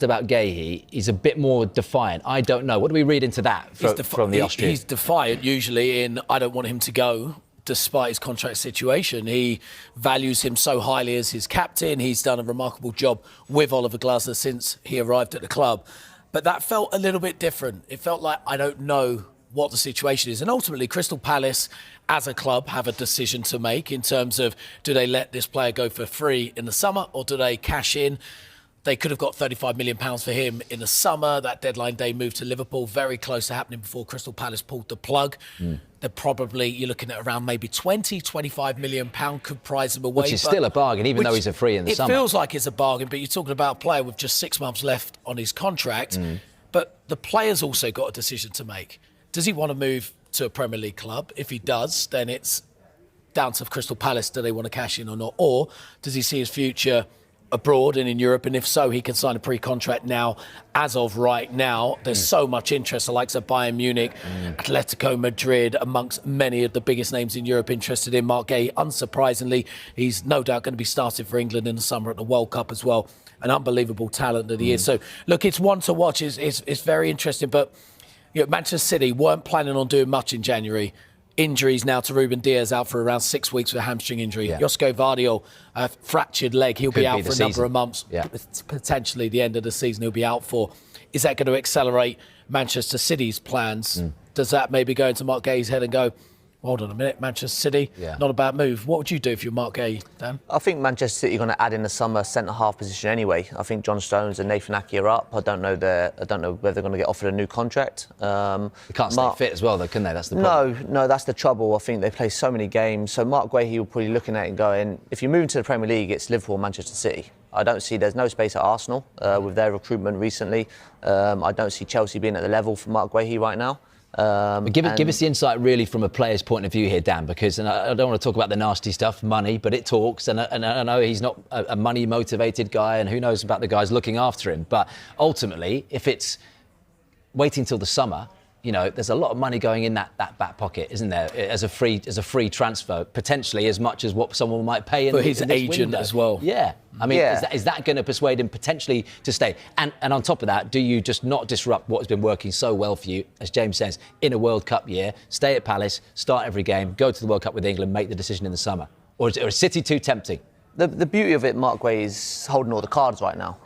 about Guehi, he's a bit more defiant. I don't know. What do we read into that from the Austrian? He's defiant usually in, I don't want him to go, despite his contract situation. He values him so highly as his captain. He's done a remarkable job with Oliver Glasner since he arrived at the club. But that felt a little bit different. It felt like, I don't know what the situation is. And ultimately, Crystal Palace, as a club, have a decision to make in terms of, do they let this player go for free in the summer or do they cash in? They could have got £35 million for him in the summer. That deadline day moved to Liverpool, very close to happening before Crystal Palace pulled the plug. They're probably, you're looking at around maybe £25 million could prize him away. Which is still a bargain, even though he's a free in the summer. It feels like it's a bargain, but you're talking about a player with just 6 months left on his contract. But the player's also got a decision to make. Does he want to move to a Premier League club? If he does, then it's down to Crystal Palace, do they want to cash in or not? Or does he see his future abroad and in Europe, and if so, he can sign a pre-contract now. As of right now, there's so much interest, the likes of Bayern Munich, Atletico Madrid, amongst many of the biggest names in Europe interested in Marc Guehi. Unsurprisingly, he's no doubt going to be starting for England in the summer at the World Cup as well. An unbelievable talent that he is. So, look, it's one to watch. It's very interesting, but you know, Manchester City weren't planning on doing much in January. Injuries now to Ruben Diaz, out for around 6 weeks with a hamstring injury. Josko Vardiol, fractured leg. He'll be out for a number of months. Potentially the end of the season he'll be out for. Is that going to accelerate Manchester City's plans? Does that maybe go into Marc Guehi's head and go, hold on a minute, Manchester City, not a bad move. What would you do if you're Marc Guehi, Dan? I think Manchester City are going to add in the summer centre-half position anyway. I think John Stones and Nathan Ake are up. I don't know whether they're going to get offered a new contract. They can't stay fit as well, though, can they? That's the problem. No, that's the trouble. I think they play so many games. So Marc Guehi will probably looking at it and going, if you move into the Premier League, it's Liverpool, Manchester City. I don't see there's no space at Arsenal with their recruitment recently. I don't see Chelsea being at the level for Marc Guehi right now. Give us the insight really from a player's point of view here, Dan, because and I don't want to talk about the nasty stuff, money, but it talks, and I know he's not a money-motivated guy, and who knows about the guys looking after him. But ultimately, if it's waiting till the summer, you know, there's a lot of money going in that back pocket, isn't there? As a free transfer, potentially as much as what someone might pay for his agent window as well. Yeah. I mean, is that going to persuade him potentially to stay? And on top of that, do you just not disrupt what has been working so well for you, as James says, in a World Cup year, stay at Palace, start every game, go to the World Cup with England, make the decision in the summer? Or is City too tempting? The beauty of it, Marc Guehi is holding all the cards right now.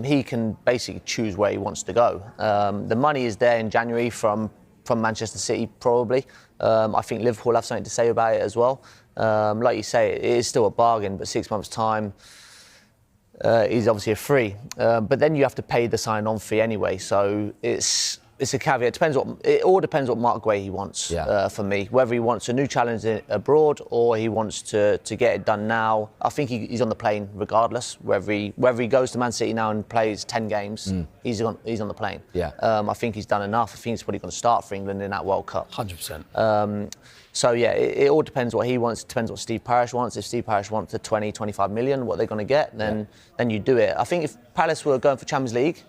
He can basically choose where he wants to go. The money is there in January from Manchester City, probably. I think Liverpool have something to say about it as well. Like you say, it is still a bargain, but 6 months' time, he's obviously a free. But then you have to pay the sign-on fee anyway, so it's a caveat. It all depends what Marc Guehi wants for me. Whether he wants a new challenge abroad or he wants to get it done now. I think he's on the plane regardless. Whether he goes to Man City now and plays 10 games, he's on the plane. I think he's done enough. I think he's probably going to start for England in that World Cup. 100%. So yeah, it all depends what he wants. It depends what Steve Parish wants. If Steve Parish wants the 25 million, what they're going to get, then you do it. I think if Palace were going for Champions League,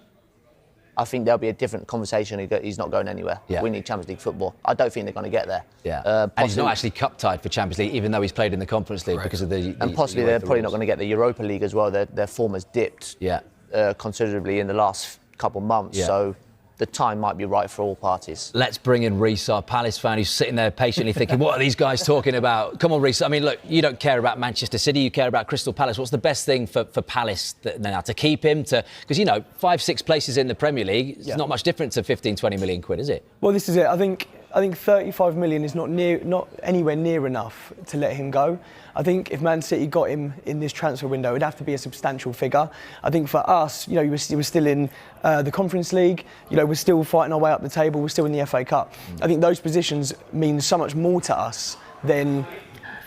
I think there'll be a different conversation. He's not going anywhere. We need Champions League football. I don't think they're going to get there. And he's not actually cup tied for Champions League, even though he's played in the Conference League because of the. And possibly they're probably not going to get the Europa League as well. Their form has dipped considerably in the last couple of months. So the time might be right for all parties. Let's bring in Reece, our Palace fan, who's sitting there patiently thinking, what are these guys talking about? Come on, Reece. I mean, look, you don't care about Manchester City, you care about Crystal Palace. What's the best thing for Palace now to keep him? Because, you know, 5-6 places in the Premier League, it's not much different to 15-20 million quid, is it? Well, this is it. I think 35 million is not anywhere near enough to let him go. I think if Man City got him in this transfer window, it'd have to be a substantial figure. I think for us, you know, we're still in the Conference League. You know, we're still fighting our way up the table. We're still in the FA Cup. I think those positions mean so much more to us than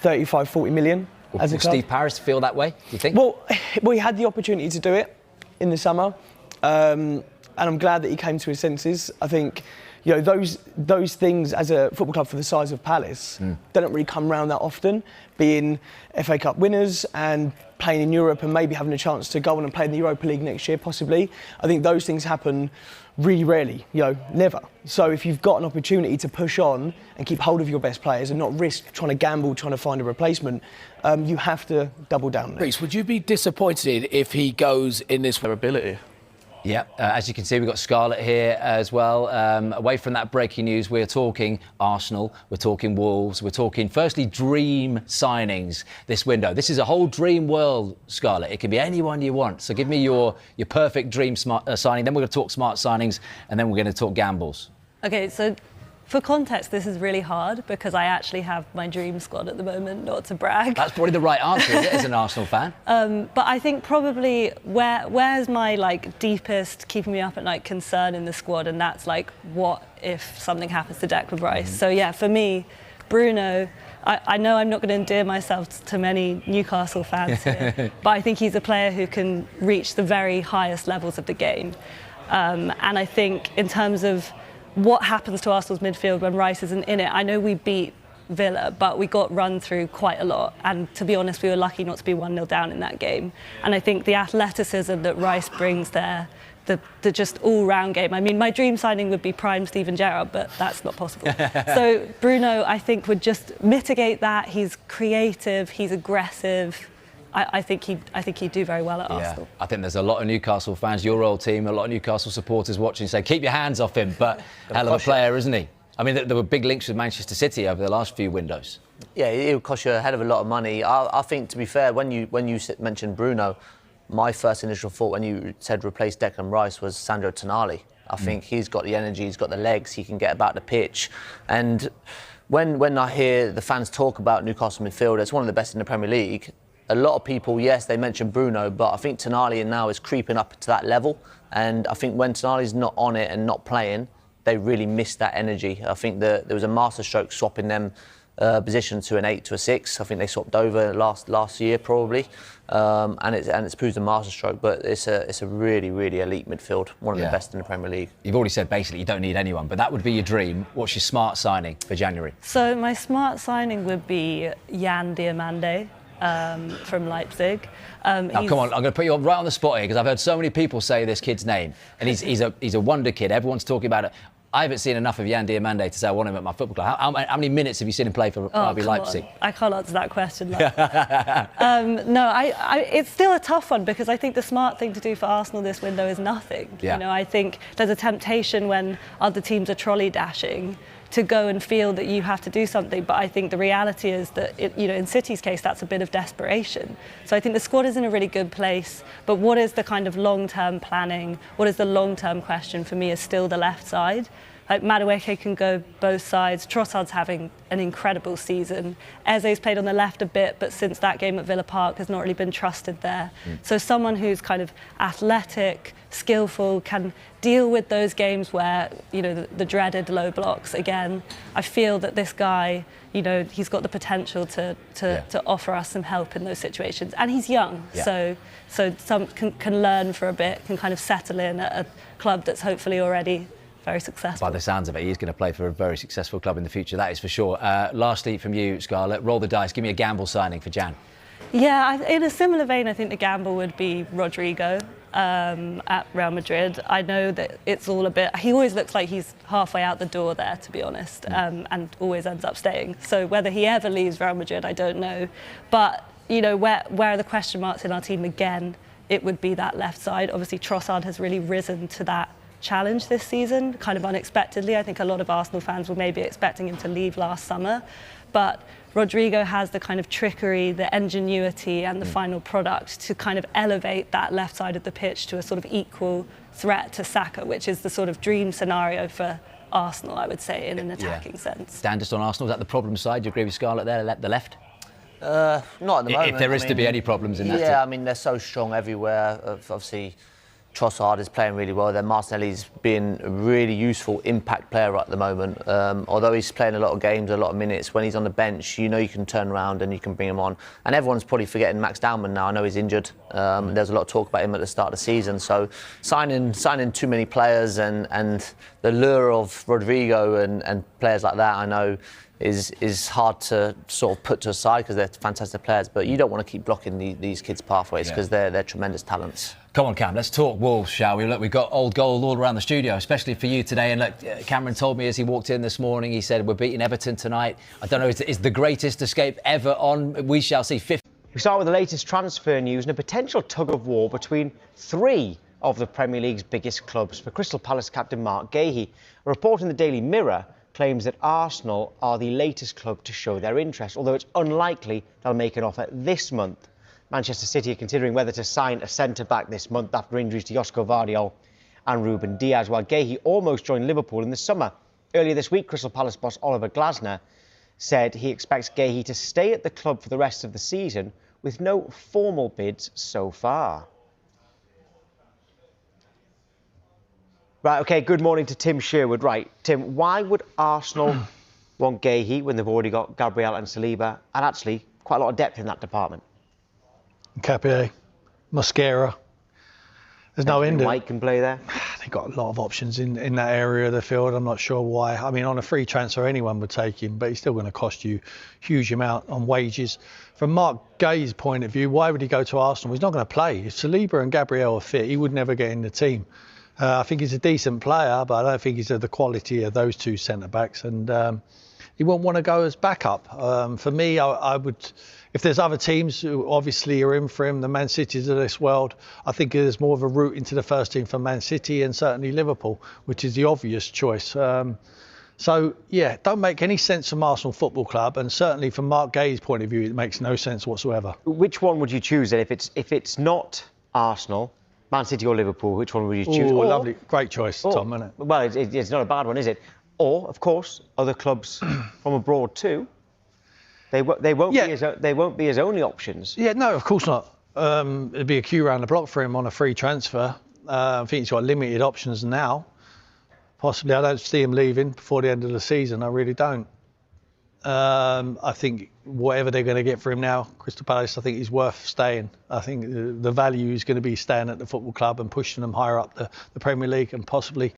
35, 40 million as a club. Steve Parish feel that way, do you think? Well, we had the opportunity to do it in the summer, and I'm glad that he came to his senses. I think, you know, those things as a football club for the size of Palace, they don't really come around that often. Being FA Cup winners and playing in Europe and maybe having a chance to go on and play in the Europa League next year, possibly. I think those things happen really rarely, you know, never. So if you've got an opportunity to push on and keep hold of your best players and not risk trying to gamble, trying to find a replacement, you have to double down there. Reece, would you be disappointed if he goes in this their ability? Yeah, as you can see, we've got Scarlett here as well. Away from that breaking news, we're talking Arsenal, we're talking Wolves, we're talking, firstly, dream signings this window. This is a whole dream world, Scarlett. It can be anyone you want. So give me your perfect dream signing. Then we're going to talk smart signings, and then we're going to talk gambles. Okay, so for context, this is really hard because I actually have my dream squad at the moment, not to brag. That's probably the right answer, is it, as an Arsenal fan? But I think probably where's my deepest keeping me up at night concern in the squad, and that's what if something happens to Declan Rice? So yeah, for me, Bruno, I know I'm not going to endear myself to many Newcastle fans here, but I think he's a player who can reach the very highest levels of the game. And I think in terms of what happens to Arsenal's midfield when Rice isn't in it, I know we beat Villa, but we got run through quite a lot. And to be honest, we were lucky not to be 1-0 down in that game. And I think the athleticism that Rice brings there, the just all-round game. I mean, my dream signing would be prime Steven Gerrard, but that's not possible. So Bruno, I think, would just mitigate that. He's creative, he's aggressive. I think he'd do very well at Arsenal. I think there's a lot of Newcastle fans, your old team, a lot of Newcastle supporters watching, say, keep your hands off him, but hell of a player, isn't he? I mean, there were big links with Manchester City over the last few windows. Yeah, it would cost you a hell of a lot of money. I think, to be fair, when you mentioned Bruno, my first initial thought when you said replace Declan Rice was Sandro Tonali. I think he's got the energy, he's got the legs, he can get about the pitch. And when I hear the fans talk about Newcastle midfield, it's one of the best in the Premier League. A lot of people, yes, they mention Bruno, but I think Tonali now is creeping up to that level. And I think when Tonali's not on it and not playing, they really miss that energy. I think there was a masterstroke swapping them position to an 8 to a 6. I think they swapped over last year probably, and it's proved a masterstroke. But it's a really, really elite midfield, one of the best in the Premier League. You've already said basically you don't need anyone, but that would be your dream. What's your smart signing for January? So my smart signing would be Jan Diomande. From Leipzig. Now, come on, I'm going to put you right on the spot here because I've heard so many people say this kid's name, and he's a wonder kid. Everyone's talking about it. I haven't seen enough of Jan Diomande to say I want him at my football club. How many minutes have you seen him play for RB Leipzig? I can't answer that question. No, it's still a tough one because I think the smart thing to do for Arsenal this window is nothing. Yeah. You know, I think there's a temptation when other teams are trolley dashing to go and feel that you have to do something, but I think the reality is that in City's case that's a bit of desperation. So I think the squad is in a really good place, but what is the kind of long-term planning, what is the long-term question for me is still the left side. Like Madueke can go both sides. Trossard's having an incredible season. Eze's played on the left a bit, but since that game at Villa Park has not really been trusted there. So someone who's kind of athletic, skillful, can deal with those games where, the dreaded low blocks. Again, I feel that this guy, he's got the potential to offer us some help in those situations. And he's young, so some can learn for a bit, can kind of settle in at a club that's hopefully already very successful. By the sounds of it, he's going to play for a very successful club in the future, that is for sure. Lastly, from you, Scarlett, roll the dice. Give me a gamble signing for Jan. Yeah, in a similar vein, I think the gamble would be Rodrigo at Real Madrid. I know that it's all a bit... He always looks like he's halfway out the door there, to be honest, and always ends up staying. So whether he ever leaves Real Madrid, I don't know. But, where are the question marks in our team again? It would be that left side. Obviously, Trossard has really risen to that challenge this season, kind of unexpectedly. I think a lot of Arsenal fans were maybe expecting him to leave last summer, but Rodrigo has the kind of trickery, the ingenuity and the final product to kind of elevate that left side of the pitch to a sort of equal threat to Saka, which is the sort of dream scenario for Arsenal, I would say, in an attacking sense. Standard on Arsenal, is that the problem side? Do you agree with Scarlett there, the left? Not at the moment. If there is to be any problems in that team. Yeah, I mean, they're so strong everywhere. Obviously, Trossard is playing really well. Then Martinelli's been a really useful impact player at the moment. Although he's playing a lot of games, a lot of minutes, when he's on the bench, you can turn around and you can bring him on. And everyone's probably forgetting Max Dowman now. I know he's injured. There's a lot of talk about him at the start of the season. So signing too many players and the lure of Rodrigo and players like that, I know, is hard to sort of put to aside because they're fantastic players, but you don't want to keep blocking these kids' pathways because they're tremendous talents. Come on, Cam, let's talk Wolves, shall we? Look, we've got old gold all around the studio, especially for you today. And look, Cameron told me as he walked in this morning, he said, we're beating Everton tonight. I don't know, is the greatest escape ever on? We shall see. We start with the latest transfer news and a potential tug-of-war between three of the Premier League's biggest clubs for Crystal Palace captain Mark Guehi. A report in the Daily Mirror claims that Arsenal are the latest club to show their interest, although it's unlikely they'll make an offer this month. Manchester City are considering whether to sign a centre-back this month after injuries to Josko Vardiol and Ruben Diaz, while Guehi almost joined Liverpool in the summer. Earlier this week, Crystal Palace boss Oliver Glasner said he expects Guehi to stay at the club for the rest of the season, with no formal bids so far. Right, OK, good morning to Tim Sherwood. Right, Tim, why would Arsenal want Guehi when they've already got Gabriel and Saliba, and actually quite a lot of depth in that department? Capier, Mosquera. There's no end. White can play there. They've got a lot of options in that area of the field. I'm not sure why. I mean, on a free transfer, anyone would take him, but he's still going to cost you a huge amount on wages. From Mark Guehi's point of view, why would he go to Arsenal? He's not going to play. If Saliba and Gabriel are fit, he would never get in the team. I think he's a decent player, but I don't think he's of the quality of those two centre-backs. And he won't want to go as backup. For me, I would... If there's other teams who obviously are in for him, the Man Cities of this world, I think there's more of a route into the first team for Man City and certainly Liverpool, which is the obvious choice. So, yeah, don't make any sense from Arsenal Football Club, and certainly from Mark Guehi's point of view, it makes no sense whatsoever. Which one would you choose then? If it's not Arsenal, Man City or Liverpool, which one would you choose? Oh, lovely. Great choice, Tom, isn't it? Well, it's not a bad one, is it? Or, of course, other clubs from abroad too. They won't be his only options. Yeah, no, of course not. There'd be a queue around the block for him on a free transfer. I think he's got limited options now. Possibly, I don't see him leaving before the end of the season. I really don't. I think whatever they're going to get for him now, Crystal Palace, I think he's worth staying. I think the value is going to be staying at the football club and pushing them higher up the Premier League and possibly